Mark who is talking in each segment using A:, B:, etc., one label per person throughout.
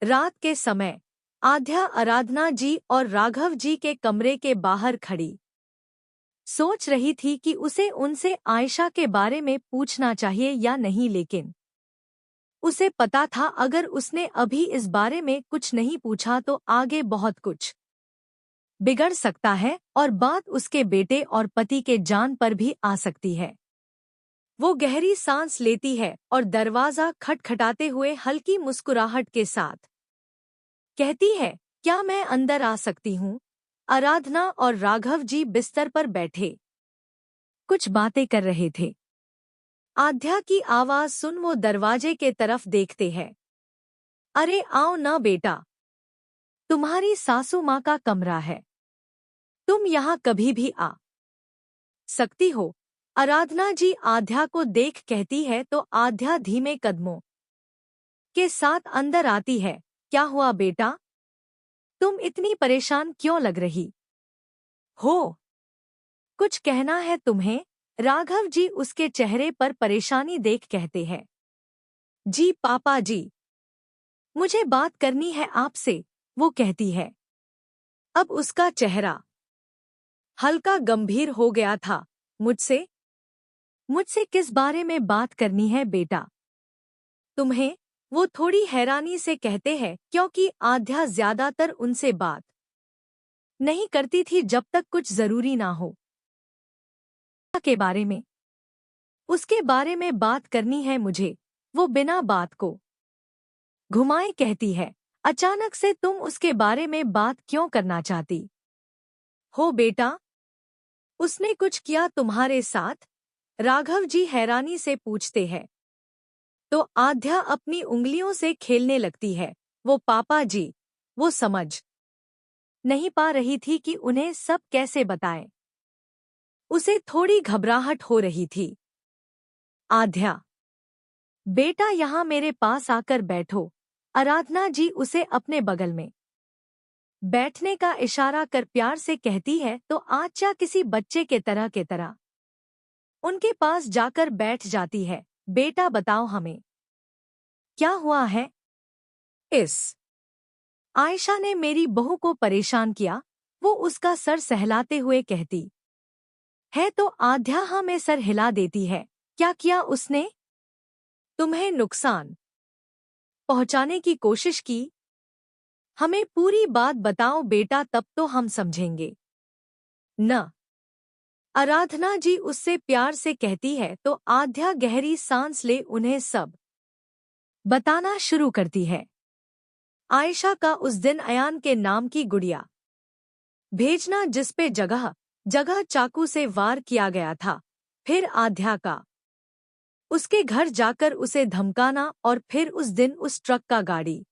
A: रात के समय आध्या आराधना जी और राघव जी के कमरे के बाहर खड़ी सोच रही थी कि उसे उनसे आयशा के बारे में पूछना चाहिए या नहीं, लेकिन उसे पता था अगर उसने अभी इस बारे में कुछ नहीं पूछा तो आगे बहुत कुछ बिगड़ सकता है और बात उसके बेटे और पति के जान पर भी आ सकती है। वो गहरी सांस लेती है और दरवाजा खटखटाते हुए हल्की मुस्कुराहट के साथ कहती है, क्या मैं अंदर आ सकती हूँ? आराधना और राघव जी बिस्तर पर बैठे कुछ बातें कर रहे थे। आध्या की आवाज सुन वो दरवाजे के तरफ देखते हैं। अरे आओ ना बेटा, तुम्हारी सासू माँ का कमरा है, तुम यहाँ कभी भी आ सकती हो। आराधना जी आध्या को देख कहती है तो आध्या धीमे कदमों के साथ अंदर आती है। क्या हुआ बेटा, तुम इतनी परेशान क्यों लग रही हो? कुछ कहना है तुम्हें? राघव जी उसके चेहरे पर परेशानी देख कहते हैं। जी पापा जी, मुझे बात करनी है आपसे, वो कहती है। अब उसका चेहरा हल्का गंभीर हो गया था। मुझसे मुझसे किस बारे में बात करनी है बेटा तुम्हें? वो थोड़ी हैरानी से कहते हैं, क्योंकि आध्या ज्यादातर उनसे बात नहीं करती थी जब तक कुछ जरूरी ना हो। के बारे में उसके बारे में बात करनी है मुझे, वो बिना बात को घुमाए कहती है। अचानक से तुम उसके बारे में बात क्यों करना चाहती हो बेटा? उसने कुछ किया तुम्हारे साथ? राघव जी हैरानी से पूछते हैं। तो आध्या अपनी उंगलियों से खेलने लगती है। वो पापा जी, वो समझ नहीं पा रही थी कि उन्हें सब कैसे बताएं। उसे थोड़ी घबराहट हो रही थी। आध्या बेटा यहाँ मेरे पास आकर बैठो। आराधना जी उसे अपने बगल में बैठने का इशारा कर प्यार से कहती है तो आध्या किसी बच्चे के तरह उनके पास जाकर बैठ जाती है। बेटा बताओ हमें क्या हुआ है? इस आयशा ने मेरी बहू को परेशान किया, वो उसका सर सहलाते हुए कहती है तो आध्या हाँ में सर हिला देती है। क्या किया उसने? तुम्हें नुकसान पहुंचाने की कोशिश की? हमें पूरी बात बताओ बेटा, तब तो हम समझेंगे न। आराधना जी उससे प्यार से कहती है तो आध्या गहरी सांस ले उन्हें सब बताना शुरू करती है। आयशा का उस दिन अयान के नाम की गुड़िया भेजना जिस पे जगह जगह चाकू से वार किया गया था, फिर आध्या का उसके घर जाकर उसे धमकाना और फिर उस दिन उस ट्रक का गाड़ी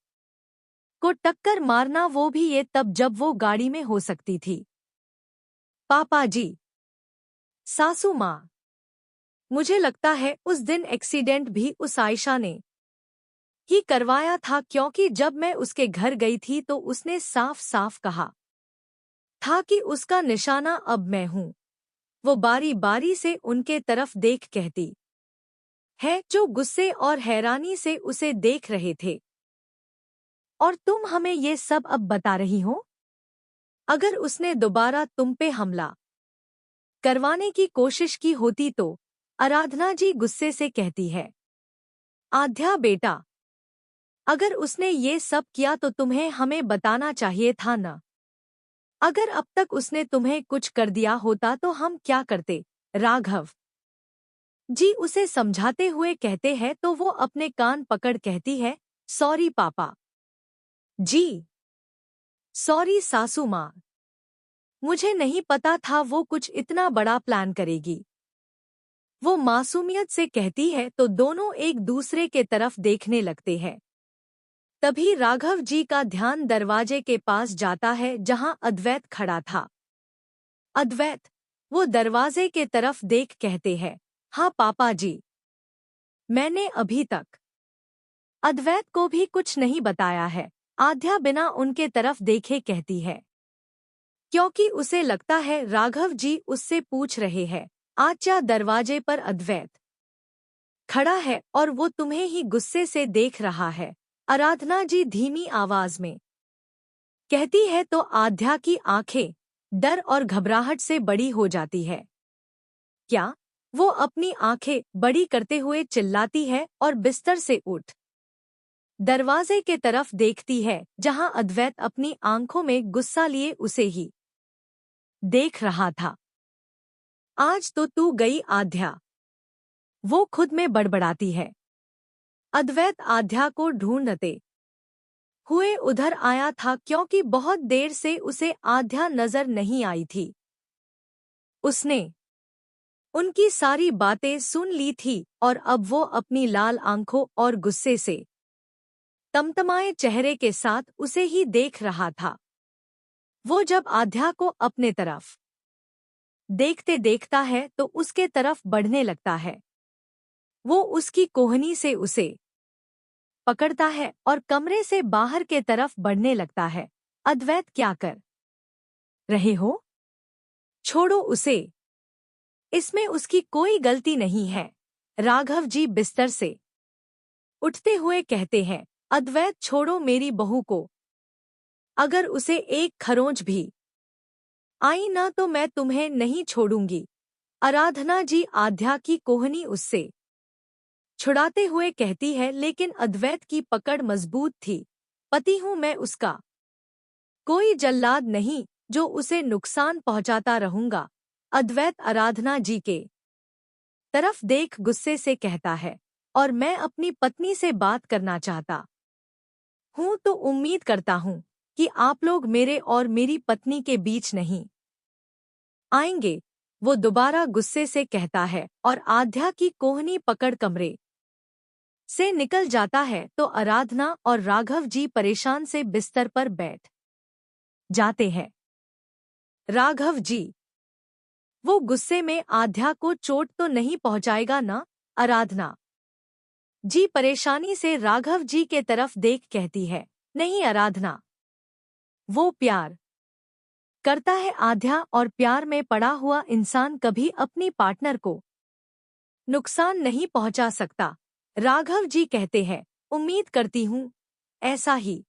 A: को टक्कर मारना, वो भी ये तब जब वो गाड़ी में हो सकती थी। पापा जी, सासू माँ, मुझे लगता है उस दिन एक्सीडेंट भी उस आयशा ने ही करवाया था, क्योंकि जब मैं उसके घर गई थी तो उसने साफ साफ कहा था कि उसका निशाना अब मैं हूँ। वो बारी बारी से उनके तरफ देख कहती है, जो गुस्से और हैरानी से उसे देख रहे थे। और तुम हमें ये सब अब बता रही हो? अगर उसने दोबारा तुम पे हमला करवाने की कोशिश की होती तो? आराधना जी गुस्से से कहती है। आध्या बेटा, अगर उसने ये सब किया तो तुम्हें हमें बताना चाहिए था ना। अगर अब तक उसने तुम्हें कुछ कर दिया होता तो हम क्या करते? राघव जी उसे समझाते हुए कहते हैं तो वो अपने कान पकड़ कहती है, सॉरी पापा जी, सॉरी सासू माँ, मुझे नहीं पता था वो कुछ इतना बड़ा प्लान करेगी। वो मासूमियत से कहती है तो दोनों एक दूसरे के तरफ देखने लगते हैं। तभी राघव जी का ध्यान दरवाजे के पास जाता है जहां अद्वैत खड़ा था। अद्वैत, वो दरवाजे के तरफ देख कहते हैं, हाँ पापा जी, मैंने अभी तक अद्वैत को भी कुछ नहीं बताया है। आध्या बिना उनके तरफ देखे कहती है, क्योंकि उसे लगता है राघव जी उससे पूछ रहे हैं। आच्या दरवाजे पर अद्वैत खड़ा है और वो तुम्हें ही गुस्से से देख रहा है। आराधना जी धीमी आवाज में कहती है तो आध्या की आंखें डर और घबराहट से बड़ी हो जाती है। क्या? वो अपनी आंखें बड़ी करते हुए चिल्लाती है और बिस्तर से उठ दरवाजे के तरफ देखती है, जहां अद्वैत अपनी आंखों में गुस्सा लिए उसे ही देख रहा था। आज तो तू गई आध्या, वो खुद में बड़बड़ाती है। अद्वैत आध्या को ढूंढते हुए उधर आया था क्योंकि बहुत देर से उसे आध्या नजर नहीं आई थी। उसने उनकी सारी बातें सुन ली थी और अब वो अपनी लाल आंखों और गुस्से से तमतमाए चेहरे के साथ उसे ही देख रहा था। वो जब आध्या को अपने तरफ देखते देखता है तो उसके तरफ बढ़ने लगता है। वो उसकी कोहनी से उसे पकड़ता है और कमरे से बाहर के तरफ बढ़ने लगता है। अद्वैत, क्या कर रहे हो? छोड़ो उसे, इसमें उसकी कोई गलती नहीं है। राघव जी बिस्तर से उठते हुए कहते हैं। अद्वैत, छोड़ो मेरी बहू को, अगर उसे एक खरोंच भी आई ना तो मैं तुम्हें नहीं छोड़ूंगी। आराधना जी आध्या की कोहनी उससे छुड़ाते हुए कहती है, लेकिन अद्वैत की पकड़ मजबूत थी। पति हूं मैं उसका, कोई जल्लाद नहीं जो उसे नुकसान पहुंचाता रहूंगा। अद्वैत आराधना जी के तरफ देख गुस्से से कहता है, और मैं अपनी पत्नी से बात करना चाहता हूं तो उम्मीद करता हूं कि आप लोग मेरे और मेरी पत्नी के बीच नहीं आएंगे। वो दोबारा गुस्से से कहता है और आध्या की कोहनी पकड़ कमरे से निकल जाता है तो आराधना और राघव जी परेशान से बिस्तर पर बैठ जाते हैं। राघव जी, वो गुस्से में आध्या को चोट तो नहीं पहुंचाएगा ना? आराधना जी परेशानी से राघव जी के तरफ देख कहती है। नहीं आराधना, वो प्यार करता है आध्या, और प्यार में पड़ा हुआ इंसान कभी अपनी पार्टनर को नुकसान नहीं पहुंचा सकता। राघव जी कहते हैं, उम्मीद करती हूं ऐसा ही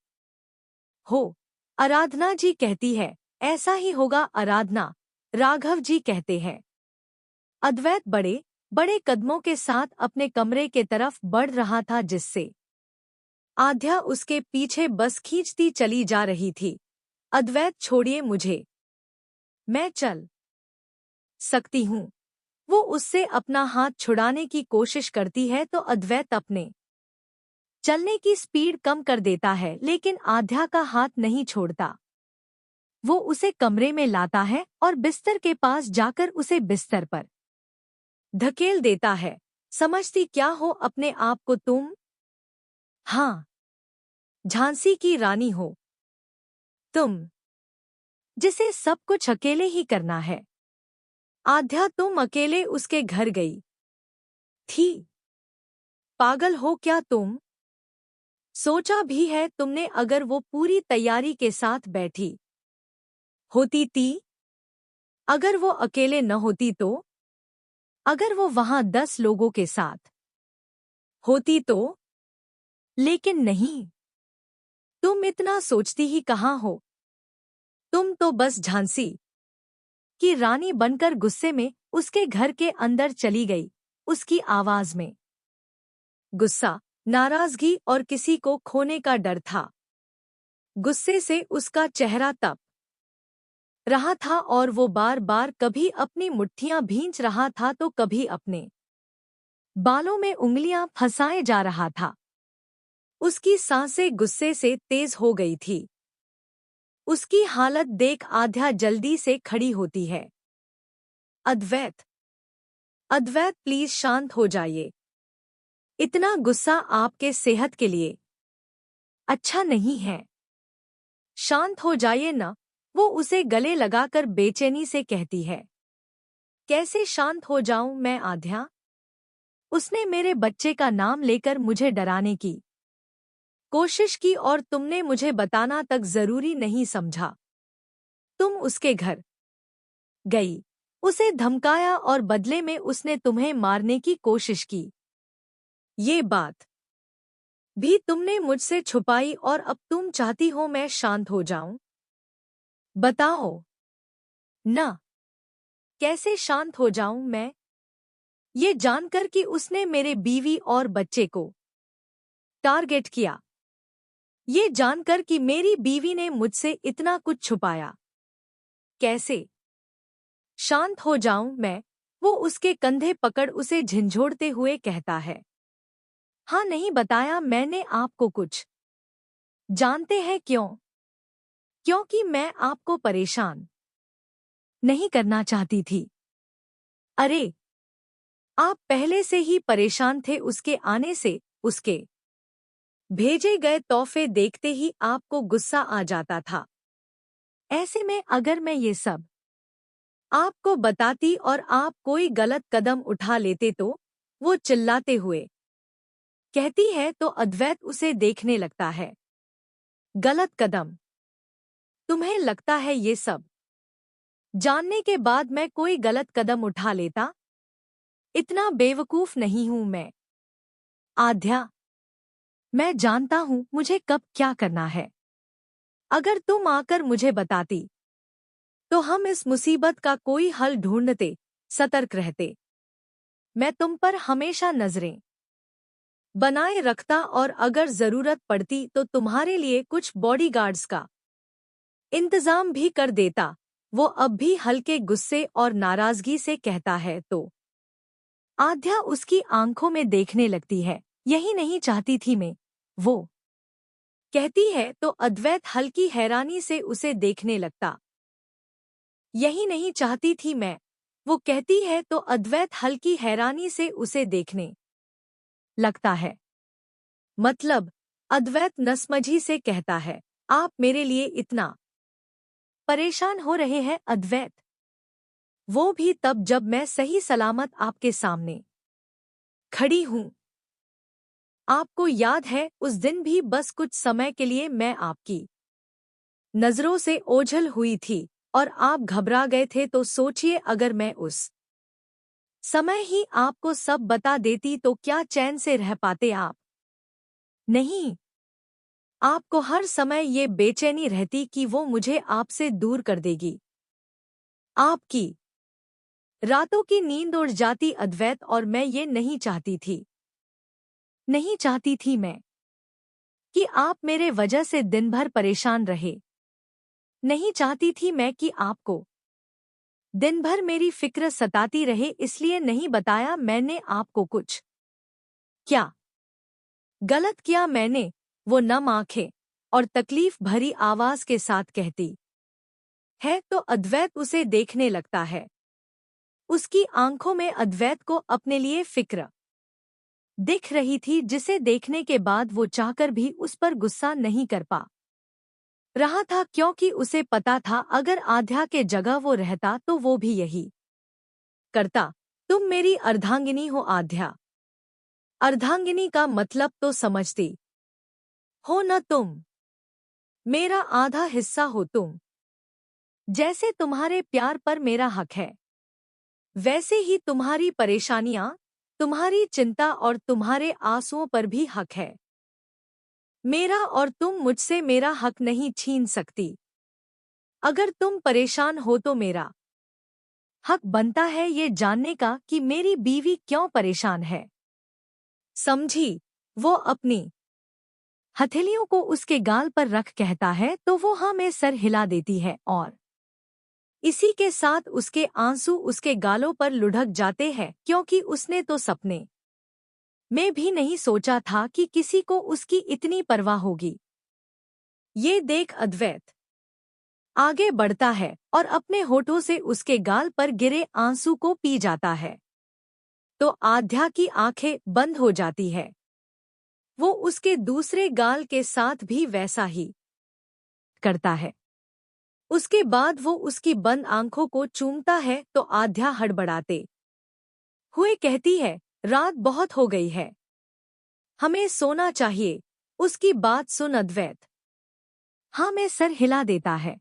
A: हो। आराधना जी कहती है, ऐसा ही होगा आराधना। राघव जी कहते हैं। अद्वैत बड़े बड़े कदमों के साथ अपने कमरे के तरफ बढ़ रहा था, जिससे आध्या उसके पीछे बस खींचती चली जा रही थी। अद्वैत, छोड़िए मुझे, मैं चल सकती हूँ। वो उससे अपना हाथ छुड़ाने की कोशिश करती है तो अद्वैत अपने चलने की स्पीड कम कर देता है, लेकिन आध्या का हाथ नहीं छोड़ता। वो उसे कमरे में लाता है और बिस्तर के पास जाकर उसे बिस्तर पर धकेल देता है। समझती क्या हो अपने आप को तुम? हाँ, झांसी की रानी हो तुम, जिसे सब कुछ अकेले ही करना है। आध्या, तुम अकेले उसके घर गई थी? पागल हो क्या तुम? सोचा भी है तुमने अगर वो पूरी तैयारी के साथ बैठी होती थी? अगर वो अकेले न होती तो? अगर वो वहां 10 लोगों के साथ होती तो? लेकिन नहीं, तुम इतना सोचती ही कहाँ हो। तुम तो बस झांसी की रानी बनकर गुस्से में उसके घर के अंदर चली गई। उसकी आवाज में गुस्सा, नाराजगी और किसी को खोने का डर था। गुस्से से उसका चेहरा तप रहा था और वो बार बार कभी अपनी मुट्ठियां भींच रहा था तो कभी अपने बालों में उंगलियां फंसाए जा रहा था। उसकी सांसें गुस्से से तेज हो गई थी। उसकी हालत देख आध्या जल्दी से खड़ी होती है। अद्वैत, अद्वैत, प्लीज शांत हो जाइए। इतना गुस्सा आपके सेहत के लिए अच्छा नहीं है। शांत हो जाइए न, वो उसे गले लगाकर बेचैनी से कहती है। कैसे शांत हो जाऊं मैं आध्या? उसने मेरे बच्चे का नाम लेकर मुझे डराने की कोशिश की और तुमने मुझे बताना तक जरूरी नहीं समझा। तुम उसके घर गई, उसे धमकाया और बदले में उसने तुम्हें मारने की कोशिश की। ये बात भी तुमने मुझसे छुपाई और अब तुम चाहती हो मैं शांत हो जाऊं? बताओ ना, कैसे शांत हो जाऊं मैं? ये जानकर कि उसने मेरे बीवी और बच्चे को टारगेट किया, ये जानकर कि मेरी बीवी ने मुझसे इतना कुछ छुपाया, कैसे शांत हो जाऊं मैं? वो उसके कंधे पकड़ उसे झिंझोड़ते हुए कहता है। हाँ, नहीं बताया मैंने आपको कुछ। जानते हैं क्यों? क्योंकि मैं आपको परेशान नहीं करना चाहती थी। अरे, आप पहले से ही परेशान थे उसके आने से। उसके भेजे गए तोहफे देखते ही आपको गुस्सा आ जाता था। ऐसे में अगर मैं ये सब आपको बताती और आप कोई गलत कदम उठा लेते तो? वो चिल्लाते हुए कहती है तो अद्वैत उसे देखने लगता है। गलत कदम? तुम्हें लगता है ये सब जानने के बाद मैं कोई गलत कदम उठा लेता? इतना बेवकूफ नहीं हूं मैं। आध्या, मैं जानता हूं मुझे कब क्या करना है। अगर तुम आकर मुझे बताती तो हम इस मुसीबत का कोई हल ढूंढते, सतर्क रहते। मैं तुम पर हमेशा नजरें बनाए रखता और अगर जरूरत पड़ती तो तुम्हारे लिए कुछ बॉडीगार्ड्स का इंतजाम भी कर देता। वो अब भी हल्के गुस्से और नाराजगी से कहता है तो आध्या उसकी आंखों में देखने लगती है। यही नहीं चाहती थी मैं, वो कहती है तो अद्वैत हल्की हैरानी से उसे देखने लगता। यही नहीं चाहती थी मैं, वो कहती है तो अद्वैत हल्की हैरानी से उसे देखने लगता है। मतलब? अद्वैत नसमझी से कहता है। आप मेरे लिए इतना परेशान हो रहे हैं अद्वैत? वो भी तब जब मैं सही सलामत आपके सामने खड़ी हूं। आपको याद है उस दिन भी बस कुछ समय के लिए मैं आपकी नजरों से ओझल हुई थी और आप घबरा गए थे तो सोचिए अगर मैं उस समय ही आपको सब बता देती तो क्या चैन से रह पाते आप? नहीं, आपको हर समय ये बेचैनी रहती कि वो मुझे आपसे दूर कर देगी। आपकी रातों की नींद उड़ जाती अद्वैत और मैं ये नहीं चाहती थी। नहीं चाहती थी मैं कि आप मेरे वजह से दिन भर परेशान रहे। नहीं चाहती थी मैं कि आपको दिन भर मेरी फिक्र सताती रहे, इसलिए नहीं बताया मैंने आपको कुछ। क्या गलत किया मैंने? वो नम आंखें और तकलीफ भरी आवाज के साथ कहती है तो अद्वैत उसे देखने लगता है। उसकी आंखों में अद्वैत को अपने लिए फिक्र दिख रही थी जिसे देखने के बाद वो चाहकर भी उस पर गुस्सा नहीं कर पा रहा था, क्योंकि उसे पता था अगर आध्या के जगह वो रहता तो वो भी यही करता। तुम मेरी अर्धांगिनी हो आध्या। अर्धांगिनी का मतलब तो समझती हो न तुम? मेरा आधा हिस्सा हो तुम। जैसे तुम्हारे प्यार पर मेरा हक है, वैसे ही तुम्हारी परेशानियां, तुम्हारी चिंता और तुम्हारे आंसुओं पर भी हक है मेरा, और तुम मुझसे मेरा हक नहीं छीन सकती। अगर तुम परेशान हो तो मेरा हक बनता है ये जानने का कि मेरी बीवी क्यों परेशान है। समझी? वो अपनी हथेलियों को उसके गाल पर रख कहता है तो वो हाँ में सर हिला देती है और इसी के साथ उसके आंसू उसके गालों पर लुढ़क जाते हैं, क्योंकि उसने तो सपने में भी नहीं सोचा था कि किसी को उसकी इतनी परवाह होगी। ये देख अद्वैत आगे बढ़ता है और अपने होठों से उसके गाल पर गिरे आंसू को पी जाता है तो आध्या की आंखें बंद हो जाती है। वो उसके दूसरे गाल के साथ भी वैसा ही करता है। उसके बाद वो उसकी बंद आंखों को चूमता है तो आध्या हड़बड़ाते हुए कहती है, रात बहुत हो गई है, हमें सोना चाहिए। उसकी बात सुन अद्वैत हाँ में सर हिला देता है।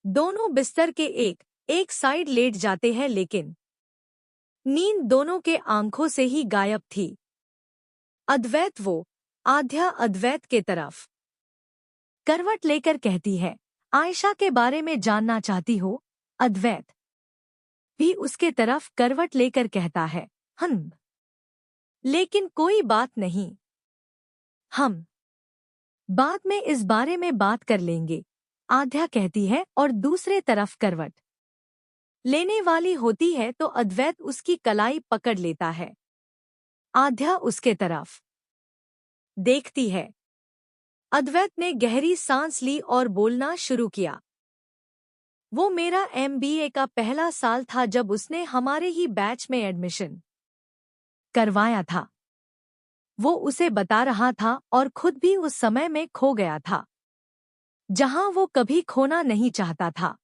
A: दोनों बिस्तर के एक एक साइड लेट जाते हैं, लेकिन नींद दोनों के आंखों से ही गायब थी। अद्वैत वो आध्या अद्वैत के तरफ करवट लेकर कहती है, आयशा के बारे में जानना चाहती हो? अद्वैत भी उसके तरफ करवट लेकर कहता है, लेकिन कोई बात नहीं, हम बाद में इस बारे में बात कर लेंगे, आध्या कहती है और दूसरे तरफ करवट लेने वाली होती है तो अद्वैत उसकी कलाई पकड़ लेता है। आध्या उसके तरफ देखती है। अद्वैत ने गहरी सांस ली और बोलना शुरू किया। वो मेरा एमबीए का पहला साल था जब उसने हमारे ही बैच में एडमिशन करवाया था। वो उसे बता रहा था और खुद भी उस समय में खो गया था जहां वो कभी खोना नहीं चाहता था।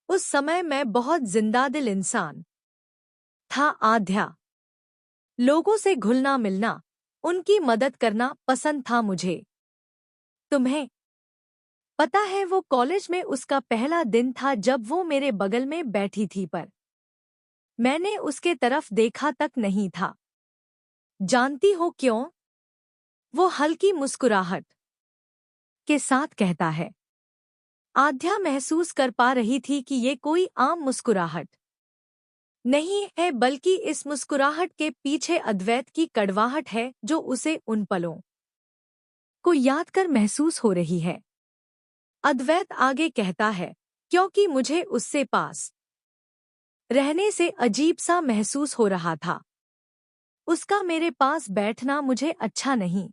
A: उस समय मैं बहुत जिंदादिल इंसान था। आध्या लोगों से घुलना मिलना, उनकी मदद करना पसंद था मुझे। तुम्हें पता है वो कॉलेज में उसका पहला दिन था जब वो मेरे बगल में बैठी थी, पर मैंने उसके तरफ देखा तक नहीं था। जानती हो क्यों? वो हल्की मुस्कुराहट के साथ कहता है। आध्या महसूस कर पा रही थी कि ये कोई आम मुस्कुराहट नहीं है, बल्कि इस मुस्कुराहट के पीछे अद्वैत की कड़वाहट है जो उसे उन पलों को याद कर महसूस हो रही है। अद्वैत आगे कहता है, क्योंकि मुझे उससे पास रहने से अजीब सा महसूस हो रहा था। उसका मेरे पास बैठना मुझे अच्छा नहीं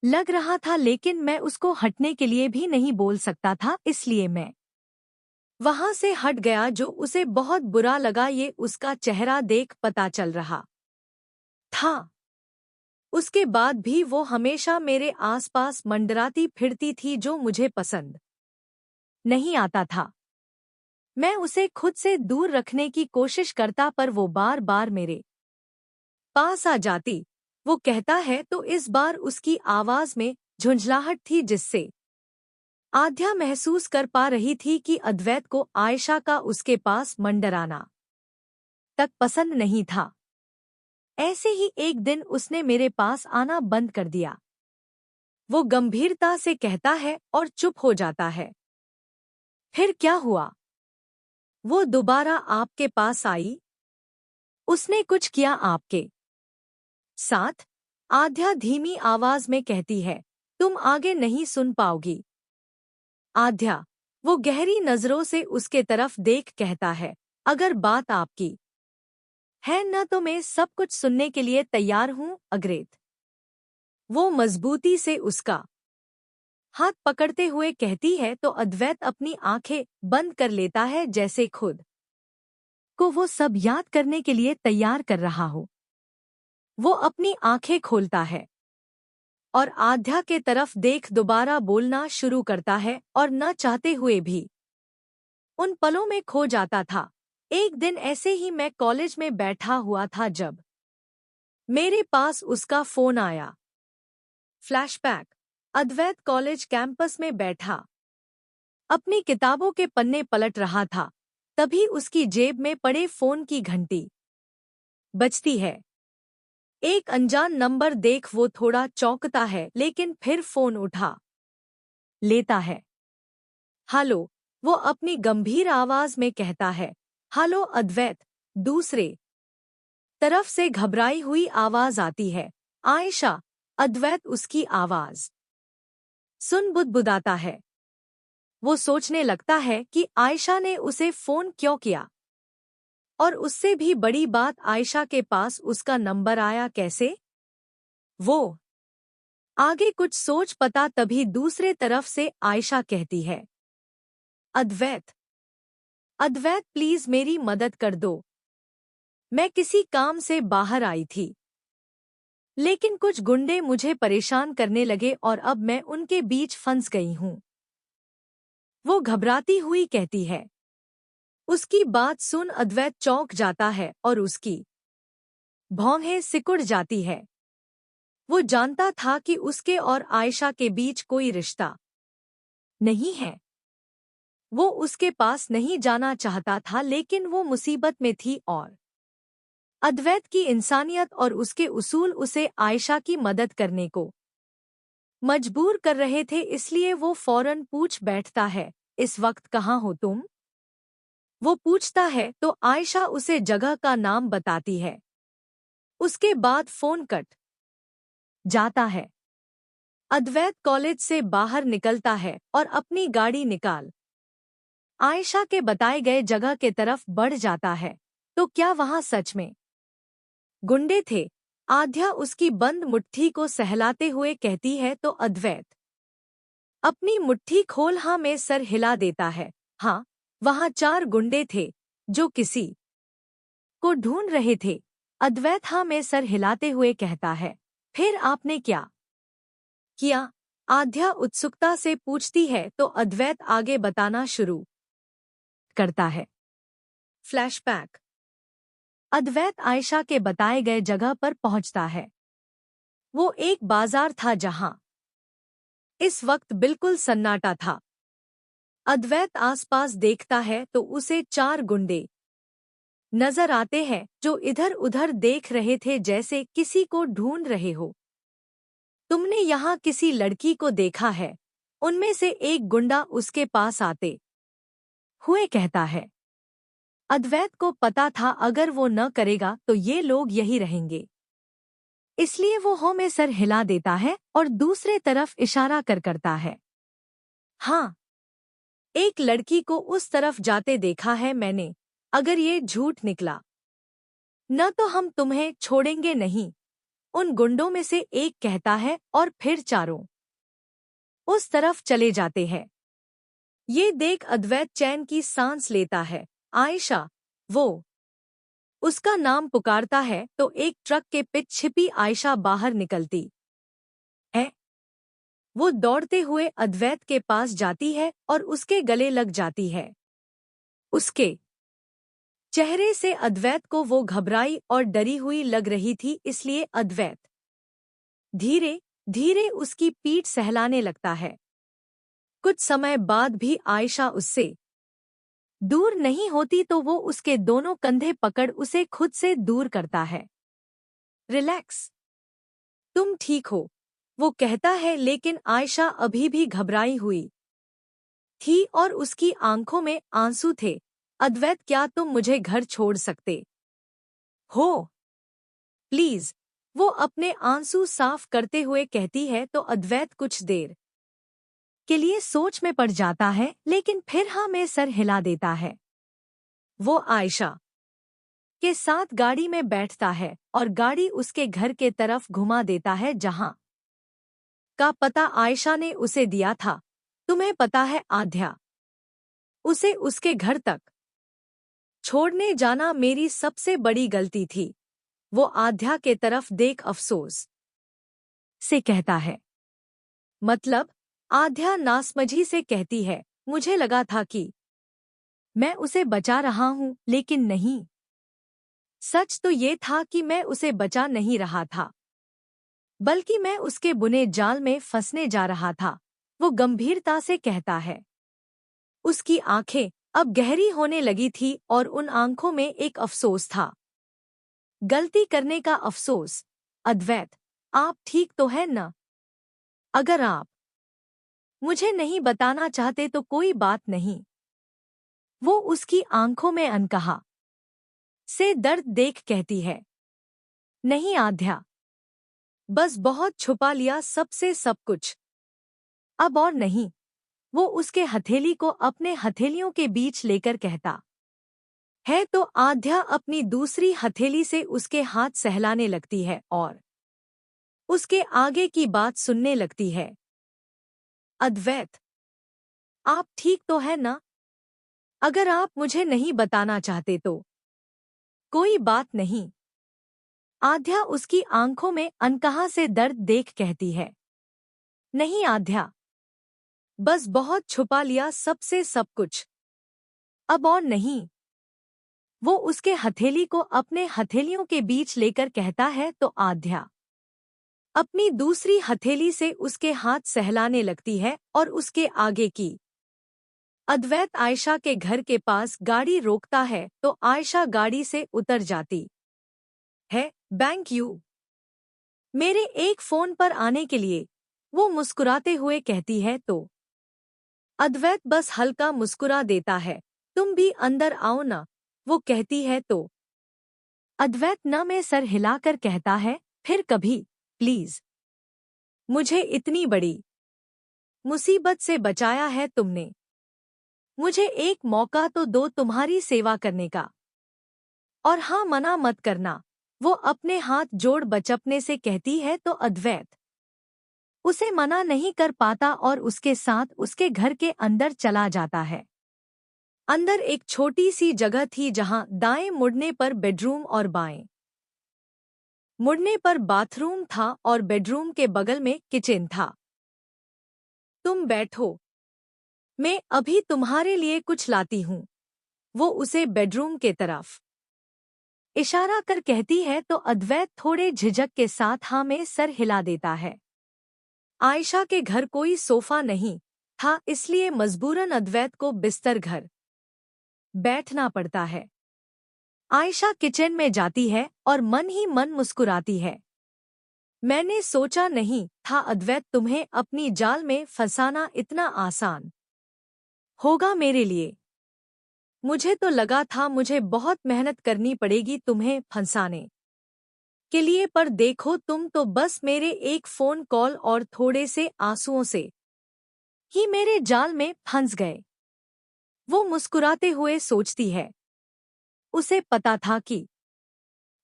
A: लग रहा था, लेकिन मैं उसको हटने के लिए भी नहीं बोल सकता था, इसलिए मैं वहां से हट गया। जो उसे बहुत बुरा लगा ये उसका चेहरा देख पता चल रहा था। उसके बाद भी वो हमेशा मेरे आसपास मंडराती फिरती थी, जो मुझे पसंद नहीं आता था। मैं उसे खुद से दूर रखने की कोशिश करता, पर वो बार बार मेरे पास आ जाती। वो कहता है तो इस बार उसकी आवाज में झुंझलाहट थी जिससे आध्या महसूस कर पा रही थी कि अद्वैत को आयशा का उसके पास मंडराना तक पसंद नहीं था। ऐसे ही एक दिन उसने मेरे पास आना बंद कर दिया। वो गंभीरता से कहता है और चुप हो जाता है। फिर क्या हुआ? वो दोबारा आपके पास आई? उसने कुछ किया आपके साथ? आध्या धीमी आवाज में कहती है, तुम आगे नहीं सुन पाओगी। आध्या वो गहरी नजरों से उसके तरफ देख कहता है, अगर बात आपकी है न तो मैं सब कुछ सुनने के लिए तैयार हूं। अग्रेत वो मजबूती से उसका हाथ पकड़ते हुए कहती है तो अद्वैत अपनी आंखें बंद कर लेता है, जैसे खुद को वो सब याद करने के लिए तैयार कर रहा हो। वो अपनी आंखें खोलता है और आध्या के तरफ देख दोबारा बोलना शुरू करता है और न चाहते हुए भी उन पलों में खो जाता था। एक दिन ऐसे ही मैं कॉलेज में बैठा हुआ था जब मेरे पास उसका फोन आया। फ्लैशबैक। अद्वैत कॉलेज कैंपस में बैठा अपनी किताबों के पन्ने पलट रहा था, तभी उसकी जेब में पड़े फोन की घंटी बजती है। एक अनजान नंबर देख वो थोड़ा चौंकता है, लेकिन फिर फोन उठा लेता है। हेलो, वो अपनी गंभीर आवाज में कहता है। हेलो अद्वैत। दूसरे तरफ से घबराई हुई आवाज आती है, आयशा। अद्वैत उसकी आवाज सुन बुदबुदाता है। वो सोचने लगता है कि आयशा ने उसे फोन क्यों किया, और उससे भी बड़ी बात, आयशा के पास उसका नंबर आया कैसे? वो आगे कुछ सोच पता, तभी दूसरे तरफ से आयशा कहती है, अद्वैत अद्वैत प्लीज मेरी मदद कर दो। मैं किसी काम से बाहर आई थी, लेकिन कुछ गुंडे मुझे परेशान करने लगे और अब मैं उनके बीच फंस गई हूं। वो घबराती हुई कहती है। उसकी बात सुन अद्वैत चौंक जाता है और उसकी भौहें सिकुड़ जाती है। वो जानता था कि उसके और आयशा के बीच कोई रिश्ता नहीं है। वो उसके पास नहीं जाना चाहता था, लेकिन वो मुसीबत में थी और अद्वैत की इंसानियत और उसके उसूल उसे आयशा की मदद करने को मजबूर कर रहे थे, इसलिए वो फौरन पूछ बैठता है, इस वक्त कहाँ हो तुम? वो पूछता है तो आयशा उसे जगह का नाम बताती है। उसके बाद फोन कट जाता है। अद्वैत कॉलेज से बाहर निकलता है और अपनी गाड़ी निकाल आयशा के बताए गए जगह के तरफ बढ़ जाता है। तो क्या वहां सच में गुंडे थे? आध्या उसकी बंद मुट्ठी को सहलाते हुए कहती है तो अद्वैत अपनी मुट्ठी खोल हाँ में सर हिला देता है। हाँ, वहां 4 गुंडे थे जो किसी को ढूंढ रहे थे। अद्वैत हाँ में सर हिलाते हुए कहता है, फिर आपने क्या किया? आध्या उत्सुकता से पूछती है तो अद्वैत आगे बताना शुरू करता है। फ्लैशबैक। अद्वैत आयशा के बताए गए जगह पर पहुंचता है। वो एक बाजार था जहां इस वक्त बिल्कुल सन्नाटा था। अद्वैत आसपास देखता है तो उसे 4 गुंडे नजर आते हैं जो इधर उधर देख रहे थे जैसे किसी को ढूंढ रहे हो। तुमने यहाँ किसी लड़की को देखा है? उनमें से एक गुंडा उसके पास आते हुए कहता है। अद्वैत को पता था अगर वो न करेगा तो ये लोग यही रहेंगे, इसलिए वो हो में सर हिला देता है और दूसरे तरफ इशारा करता है। हाँ, एक लड़की को उस तरफ जाते देखा है मैंने। अगर ये झूठ निकला न तो हम तुम्हें छोड़ेंगे नहीं, उन गुंडों में से एक कहता है और फिर चारों उस तरफ चले जाते हैं। ये देख अद्वैत चैन की सांस लेता है। आयशा, वो उसका नाम पुकारता है तो एक ट्रक के पीछे छिपी आयशा बाहर निकलती है। वो दौड़ते हुए अद्वैत के पास जाती है और उसके गले लग जाती है। उसके चेहरे से अद्वैत को वो घबराई और डरी हुई लग रही थी, इसलिए अद्वैत धीरे धीरे उसकी पीठ सहलाने लगता है। कुछ समय बाद भी आयशा उससे दूर नहीं होती तो वो उसके दोनों कंधे पकड़ उसे खुद से दूर करता है। रिलैक्स, तुम ठीक हो, वो कहता है, लेकिन आयशा अभी भी घबराई हुई थी और उसकी आंखों में आंसू थे। अद्वैत, क्या तुम मुझे घर छोड़ सकते हो? प्लीज, वो अपने आंसू साफ करते हुए कहती है तो अद्वैत कुछ देर के लिए सोच में पड़ जाता है, लेकिन फिर हाँ में सर हिला देता है। वो आयशा के साथ गाड़ी में बैठता है और गाड़ी उसके घर के तरफ घुमा देता है जहां का पता आयशा ने उसे दिया था। तुम्हें पता है आध्या, उसे उसके घर तक छोड़ने जाना मेरी सबसे बड़ी गलती थी। वो आध्या के तरफ देख अफसोस से कहता है। मतलब? आध्या नासमझी से कहती है, मुझे लगा था कि मैं उसे बचा रहा हूं, लेकिन नहीं। सच तो ये था कि मैं उसे बचा नहीं रहा था, बल्कि मैं उसके बुने जाल में फंसने जा रहा था। वो गंभीरता से कहता है। उसकी आंखें अब गहरी होने लगी थी और उन आंखों में एक अफसोस था, गलती करने का अफसोस। अद्वैत, आप ठीक तो है न? अगर आप मुझे नहीं बताना चाहते तो कोई बात नहीं। वो उसकी आंखों में अनकहा से दर्द देख कहती है। नहीं आध्या, बस बहुत छुपा लिया सबसे सब कुछ, अब और नहीं। वो उसके हथेली को अपने हथेलियों के बीच लेकर कहता है तो आध्या अपनी दूसरी हथेली से उसके हाथ सहलाने लगती है और उसके आगे की बात सुनने लगती है। अद्वैत, आप ठीक तो है ना? अगर आप मुझे नहीं बताना चाहते तो कोई बात नहीं। आध्या उसकी आंखों में अनकहा से दर्द देख कहती है। नहीं आध्या, बस बहुत छुपा लिया सबसे सब कुछ, अब और नहीं। वो उसके हथेली को अपने हथेलियों के बीच लेकर कहता है तो आध्या अपनी दूसरी हथेली से उसके हाथ सहलाने लगती है और उसके आगे की। अद्वैत आयशा के घर के पास गाड़ी रोकता है तो आयशा गाड़ी से उतर जाती है बैंक यू मेरे एक फोन पर आने के लिए, वो मुस्कुराते हुए कहती है तो। अद्वैत बस हल्का मुस्कुरा देता है। तुम भी अंदर आओ ना, वो कहती है तो। अद्वैत न में सर हिलाकर कहता है, फिर कभी, प्लीज। मुझे इतनी बड़ी मुसीबत से बचाया है तुमने। मुझे एक मौका तो दो तुम्हारी सेवा करने का। और हाँ, मना मत करना, वो अपने हाथ जोड़ बचपने से कहती है तो अद्वैत उसे मना नहीं कर पाता और उसके साथ उसके घर के अंदर चला जाता है। अंदर एक छोटी सी जगह थी जहां दाएं मुड़ने पर बेडरूम और बाएं मुड़ने पर बाथरूम था और बेडरूम के बगल में किचन था। तुम बैठो, मैं अभी तुम्हारे लिए कुछ लाती हूँ, वो उसे बेडरूम के तरफ इशारा कर कहती है तो अद्वैत थोड़े झिझक के साथ हाँ में सर हिला देता है। आयशा के घर कोई सोफा नहीं था, इसलिए मजबूरन अद्वैत को बिस्तर घर बैठना पड़ता है। आयशा किचन में जाती है और मन ही मन मुस्कुराती है। मैंने सोचा नहीं था अद्वैत तुम्हें अपनी जाल में फंसाना इतना आसान होगा मेरे लिए। मुझे तो लगा था मुझे बहुत मेहनत करनी पड़ेगी तुम्हें फंसाने के लिए, पर देखो तुम तो बस मेरे एक फोन कॉल और थोड़े से आंसुओं से ही मेरे जाल में फंस गए। वो मुस्कुराते हुए सोचती है। उसे पता था कि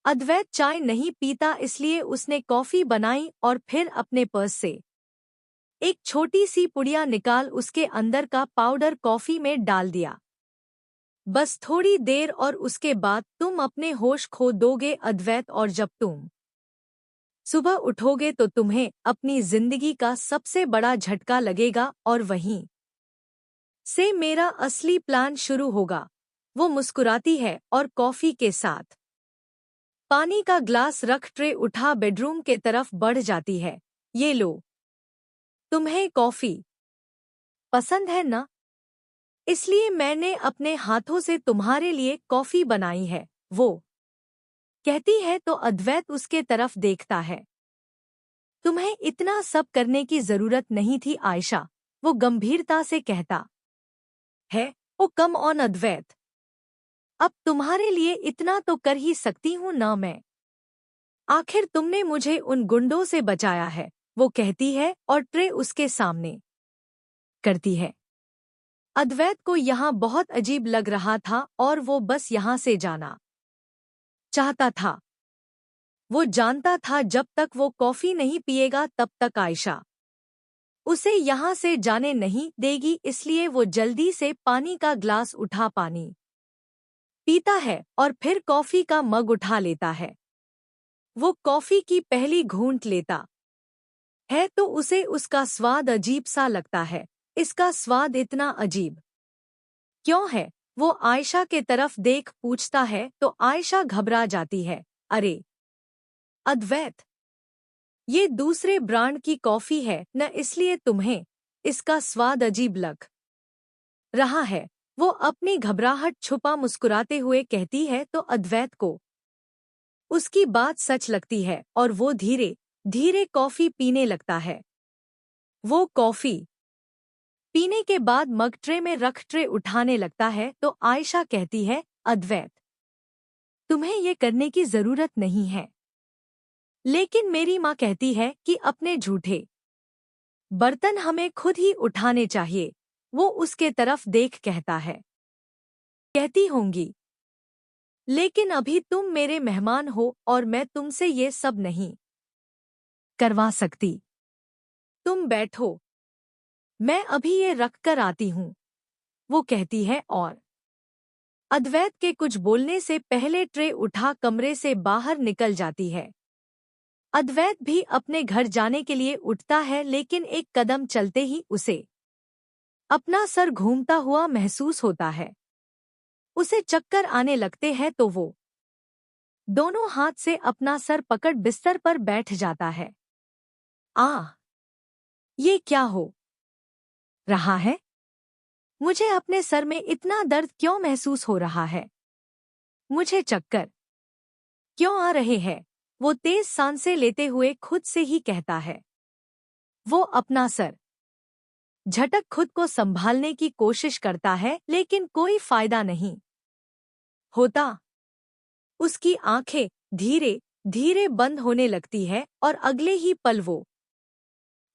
A: अद्वैत चाय नहीं पीता, इसलिए उसने कॉफी बनाई और फिर अपने पर्स से एक छोटी सी पुड़िया निकाल उसके अंदर का पाउडर कॉफी में डाल दिया। बस थोड़ी देर और उसके बाद तुम अपने होश खो दोगे अद्वैत, और जब तुम सुबह उठोगे तो तुम्हें अपनी जिंदगी का सबसे बड़ा झटका लगेगा और वहीं से मेरा असली प्लान शुरू होगा। वो मुस्कुराती है और कॉफी के साथ पानी का ग्लास रख ट्रे उठा बेडरूम के तरफ बढ़ जाती है। ये लो, तुम्हें कॉफी पसंद है ना, इसलिए मैंने अपने हाथों से तुम्हारे लिए कॉफी बनाई है, वो कहती है तो अद्वैत उसके तरफ देखता है। तुम्हें इतना सब करने की जरूरत नहीं थी आयशा, वो गंभीरता से कहता है। ओ कम ऑन अद्वैत, अब तुम्हारे लिए इतना तो कर ही सकती हूँ ना मैं। आखिर तुमने मुझे उन गुंडों से बचाया है, वो कहती है और ट्रे उसके सामने करती है। अद्वैत को यहाँ बहुत अजीब लग रहा था और वो बस यहाँ से जाना चाहता था। वो जानता था जब तक वो कॉफी नहीं पिएगा तब तक आयशा उसे यहाँ से जाने नहीं देगी, इसलिए वो जल्दी से पानी का ग्लास उठा पानी पीता है और फिर कॉफी का मग उठा लेता है। वो कॉफी की पहली घूंट लेता है तो उसे उसका स्वाद अजीब सा लगता है। इसका स्वाद इतना अजीब क्यों है, वो आयशा के तरफ देख पूछता है तो आयशा घबरा जाती है। अरे अद्वैत, ये दूसरे ब्रांड की कॉफी है न, इसलिए तुम्हें इसका स्वाद अजीब लग रहा है, वो अपनी घबराहट छुपा मुस्कुराते हुए कहती है तो अद्वैत को उसकी बात सच लगती है और वो धीरे धीरे कॉफी पीने लगता है। वो कॉफी पीने के बाद मग ट्रे में रख ट्रे उठाने लगता है तो आयशा कहती है, अद्वैत तुम्हें ये करने की जरूरत नहीं है, लेकिन मेरी माँ कहती है कि अपने झूठे बर्तन हमें खुद ही उठाने चाहिए। वो उसके तरफ देख कहता है। कहती होंगी, लेकिन अभी तुम मेरे मेहमान हो और मैं तुमसे ये सब नहीं करवा सकती। तुम बैठो, मैं अभी ये रख कर आती हूँ, वो कहती है और अद्वैत के कुछ बोलने से पहले ट्रे उठा कमरे से बाहर निकल जाती है। अद्वैत भी अपने घर जाने के लिए उठता है, लेकिन एक कदम चलते ही उसे अपना सर घूमता हुआ महसूस होता है। उसे चक्कर आने लगते हैं तो वो दोनों हाथ से अपना सर पकड़ बिस्तर पर बैठ जाता है। ये क्या हो रहा है? मुझे अपने सर में इतना दर्द क्यों महसूस हो रहा है? मुझे चक्कर क्यों आ रहे हैं? वो तेज सांसें लेते हुए खुद से ही कहता है। वो अपना सर झटक खुद को संभालने की कोशिश करता है, लेकिन कोई फायदा नहीं होता। उसकी आंखें धीरे धीरे बंद होने लगती है और अगले ही पल वो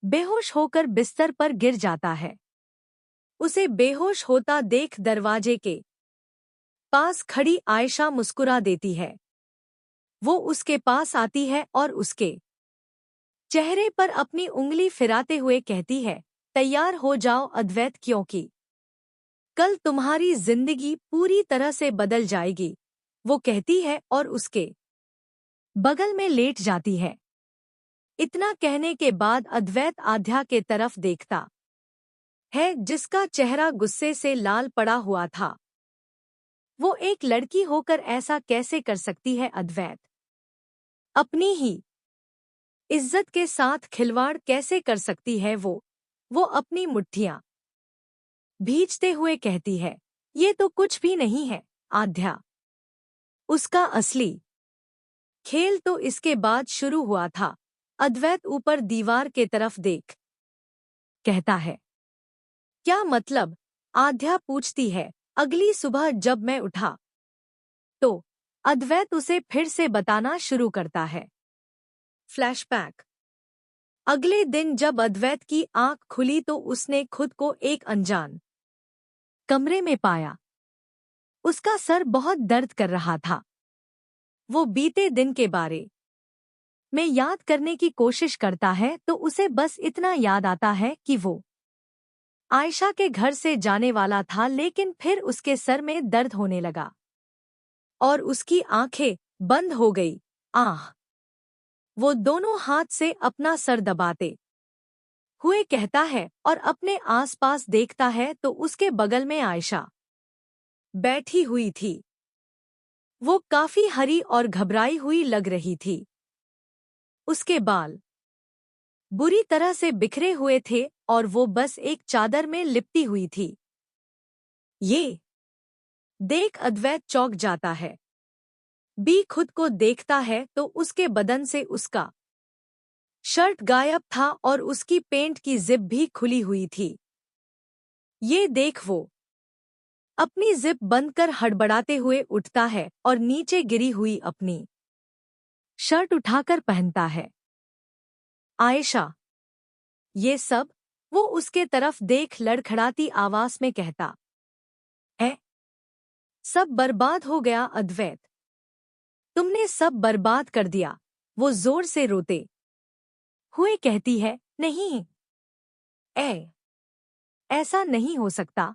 A: बेहोश होकर बिस्तर पर गिर जाता है। उसे बेहोश होता देख दरवाजे के पास खड़ी आयशा मुस्कुरा देती है। वो उसके पास आती है और उसके चेहरे पर अपनी उंगली फिराते हुए कहती है, तैयार हो जाओ अद्वैत, क्योंकि कल तुम्हारी जिंदगी पूरी तरह से बदल जाएगी। वो कहती है और उसके बगल में लेट जाती है। इतना कहने के बाद अद्वैत आध्या के तरफ देखता है, जिसका चेहरा गुस्से से लाल पड़ा हुआ था। वो एक लड़की होकर ऐसा कैसे कर सकती है अद्वैत? अपनी ही इज्जत के साथ खिलवाड़ कैसे कर सकती है वो अपनी मुट्ठियां भींचते हुए कहती है, ये तो कुछ भी नहीं है आध्या। उसका असली खेल तो इसके बाद शुरू हुआ था। अद्वैत ऊपर दीवार के तरफ देख कहता है। क्या मतलब? आध्या पूछती है। अगली सुबह जब मैं उठा तो अद्वैत उसे फिर से बताना शुरू करता है। फ्लैशबैक। अगले दिन जब अद्वैत की आंख खुली तो उसने खुद को एक अनजान कमरे में पाया। उसका सर बहुत दर्द कर रहा था। वो बीते दिन के बारे में याद करने की कोशिश करता है तो उसे बस इतना याद आता है कि वो आयशा के घर से जाने वाला था, लेकिन फिर उसके सर में दर्द होने लगा और उसकी आंखें बंद हो गई। आह! वो दोनों हाथ से अपना सर दबाते हुए कहता है और अपने आसपास देखता है तो उसके बगल में आयशा बैठी हुई थी। वो काफी हरी और घबराई हुई लग रही थी। उसके बाल बुरी तरह से बिखरे हुए थे और वो बस एक चादर में लिपटी हुई थी। ये देख अद्वैत चौंक जाता है। बी खुद को देखता है तो उसके बदन से उसका शर्ट गायब था और उसकी पेंट की जिप भी खुली हुई थी। ये देख वो अपनी जिप बंद कर हड़बड़ाते हुए उठता है और नीचे गिरी हुई अपनी शर्ट उठाकर पहनता है। आयशा, ये सब? वो उसके तरफ देख लड़खड़ाती आवाज में कहता है। सब बर्बाद हो गया अद्वैत, तुमने सब बर्बाद कर दिया। वो जोर से रोते हुए कहती है, नहीं ऐसा नहीं हो सकता,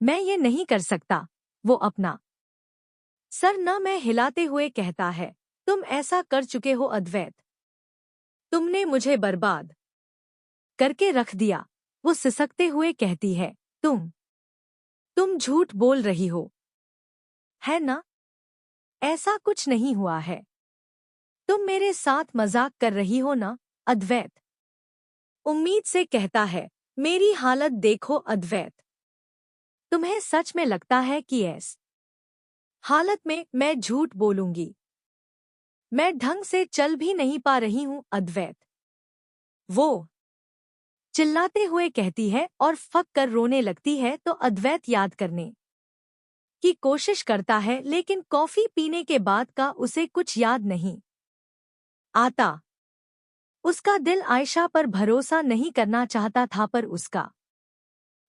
A: मैं ये नहीं कर सकता। वो अपना सर न मैं हिलाते हुए कहता है, तुम ऐसा कर चुके हो अद्वैत, तुमने मुझे बर्बाद करके रख दिया। वो सिसकते हुए कहती है, तुम झूठ बोल रही हो, है ना? ऐसा कुछ नहीं हुआ है। तुम मेरे साथ मजाक कर रही हो ना? अद्वैत उम्मीद से कहता है। मेरी हालत देखो अद्वैत, तुम्हें सच में लगता है कि ऐस हालत में मैं झूठ बोलूंगी? मैं ढंग से चल भी नहीं पा रही हूं अद्वैत, वो चिल्लाते हुए कहती है और फक कर रोने लगती है तो अद्वैत याद करने की कोशिश करता है, लेकिन कॉफी पीने के बाद का उसे कुछ याद नहीं आता। उसका दिल आयशा पर भरोसा नहीं करना चाहता था, पर उसका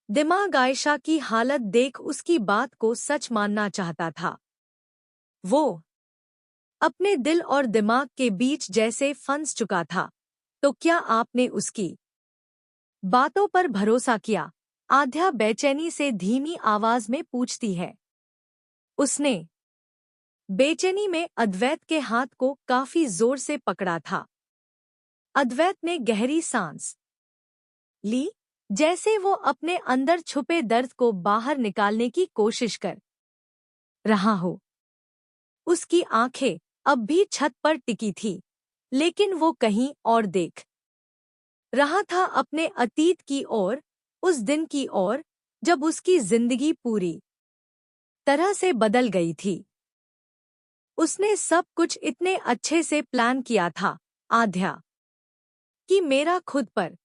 A: दिमाग आयशा की हालत देख उसकी बात को सच मानना चाहता था। वो अपने दिल और दिमाग के बीच जैसे फंस चुका था। तो क्या आपने उसकी बातों पर भरोसा किया? आध्या बेचैनी से धीमी आवाज में पूछती है। उसने बेचैनी में अद्वैत के हाथ को काफी जोर से पकड़ा था। अद्वैत ने गहरी सांस ली, जैसे वो अपने अंदर छुपे दर्द को बाहर निकालने की कोशिश कर रहा हो। उसकी आंखें अब भी छत पर टिकी थी, लेकिन वो कहीं और देख रहा था, अपने अतीत की ओर, उस दिन की ओर जब उसकी जिंदगी पूरी तरह से बदल गई थी। उसने सब कुछ इतने अच्छे से प्लान किया था, आध्या, कि मेरा खुद पर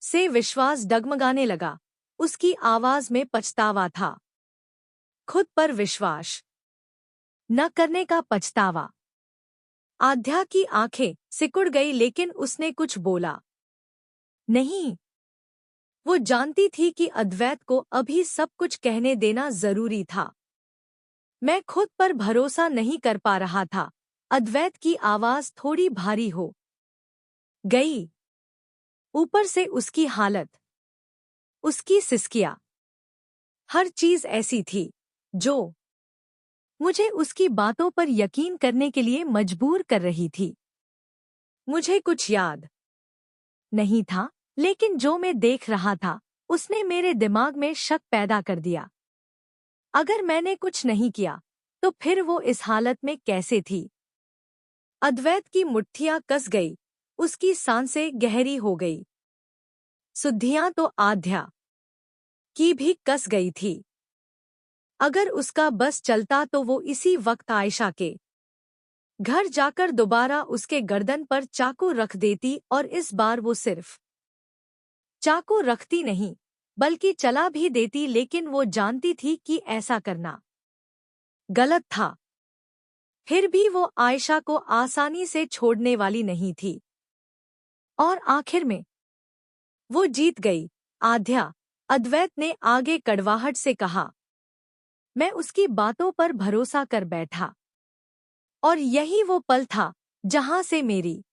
A: से विश्वास डगमगाने लगा। उसकी आवाज में पछतावा था। खुद पर विश्वास न करने का पछतावा। आध्या की आंखें सिकुड़ गई लेकिन उसने कुछ बोला नहीं। वो जानती थी कि अद्वैत को अभी सब कुछ कहने देना जरूरी था। मैं खुद पर भरोसा नहीं कर पा रहा था। अद्वैत की आवाज थोड़ी भारी हो गई। ऊपर से उसकी हालत, उसकी सिसकियां, हर चीज ऐसी थी जो मुझे उसकी बातों पर यकीन करने के लिए मजबूर कर रही थी। मुझे कुछ याद नहीं था, लेकिन जो मैं देख रहा था उसने मेरे दिमाग में शक पैदा कर दिया। अगर मैंने कुछ नहीं किया तो फिर वो इस हालत में कैसे थी? अद्वैत की मुट्ठियां कस गई, उसकी सांसें गहरी हो गई। सुधियां तो आध्या की भी कस गई थी। अगर उसका बस चलता तो वो इसी वक्त आयशा के घर जाकर दोबारा उसके गर्दन पर चाकू रख देती, और इस बार वो सिर्फ चाकू रखती नहीं बल्कि चला भी देती। लेकिन वो जानती थी कि ऐसा करना गलत था। फिर भी वो आयशा को आसानी से छोड़ने वाली नहीं थी। और आखिर में वो जीत गई। आध्या, अद्वैत ने आगे कड़वाहट से कहा। मैं उसकी बातों पर भरोसा कर बैठा, और यही वो पल था जहां से मेरी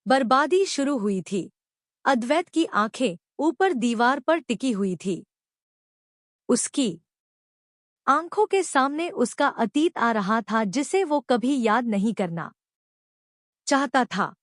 A: बर्बादी शुरू हुई थी। अद्वैत की आंखें ऊपर दीवार पर टिकी हुई थी। उसकी आंखों के सामने उसका अतीत आ रहा था जिसे वो कभी याद नहीं करना चाहता था।